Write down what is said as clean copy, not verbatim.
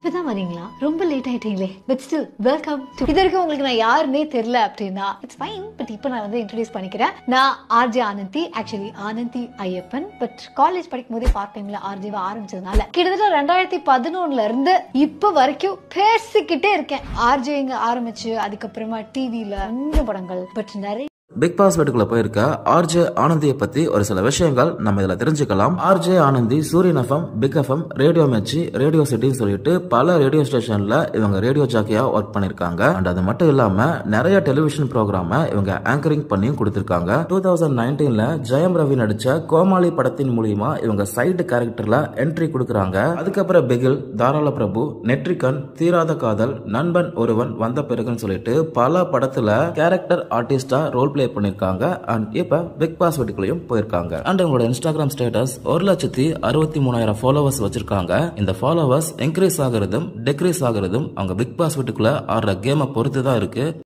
இப்பதான் வரீங்களா? ரொம்ப லேட் ஆயிட்டீங்களே. But still welcome to. இது வரைக்கும் உங்களுக்கு நான் யாருன்னே தெரியல அப்படின்னா இட்ஸ் ஃபைன். பட் இப்போ நான் வந்து இன்ட்ரோடியூஸ் பண்ணிக்கிறேன். நான் RJ Anandhi. Actually Anandhi Ayyappan. But college படிக்கும் போதே பார்ட் டைம்ல ஆர்ஜேவா ஆரம்பிச்சதுனால கிட்டத்தட்ட 2011 இருந்து இப்போ வரைக்கும் பேசிக்கிட்டே இருக்கேன். ஆர்ஜேங்க ஆரம்பிச்சு அதுக்கப்புறமா டிவில கொஞ்சம் படங்கள், பட் நிறைய பிக் பாஸ் வீட்டுக்குள்ள போயிருக்க ஆர்ஜே ஆனந்தியை பத்தி ஒரு சில விஷயங்கள் நம்ம இதுல தெரிஞ்சுக்கலாம். RJ Anandhi Suryan FM, big FM, radio Mirchi, radio சிட்டின்னு சொல்லிட்டு பல ரேடியோ ஸ்டேஷன்ல இவங்க ரேடியோ ஜாக்கியா ஒர்க் பண்ணிருக்காங்க. அண்ட் அது மட்டும் இல்லாம நிறைய டெலிவிஷன் ப்ரோக்ராம இவங்க ஆங்கரிங் பண்ணியும் கொடுத்திருக்காங்க. 2019ல ஜெயம் ரவி நடிச்ச கோமாளி படத்தின் மூலியமா இவங்க சைடு கேரக்டர்ல என்ட்ரி கொடுக்கறாங்க. அதுக்கப்புறம் பிகில், தாராள பிரபு, நெட்ரிகன், தீராத காதல், நண்பன் ஒருவன், வந்த பிறகுன்னு சொல்லிட்டு பல படத்துல கேரக்டர் ஆர்டிஸ்டா ரோல் பிளே பண்ணிருக்காங்க. அண்ட் இப்ப பிக் பாஸ் வீட்டுக்குள்ளேயும் போயிருக்காங்க. அண்ட் உங்களோட இன்ஸ்டாகிராம் ஸ்டேட்டஸ் 1,63,000 ஃபாலோவர்ஸ் வச்சிருக்காங்க. இந்த ஃபாலோவர்ஸ் இன்க்ரீஸ் ஆகுறதும் டிக்ரீஸ் ஆகுறதும் அவங்க பிக் பாஸ் வீட்டுக்குள்ள ஆடுற கேமை பொறுத்து தான் இருக்கு.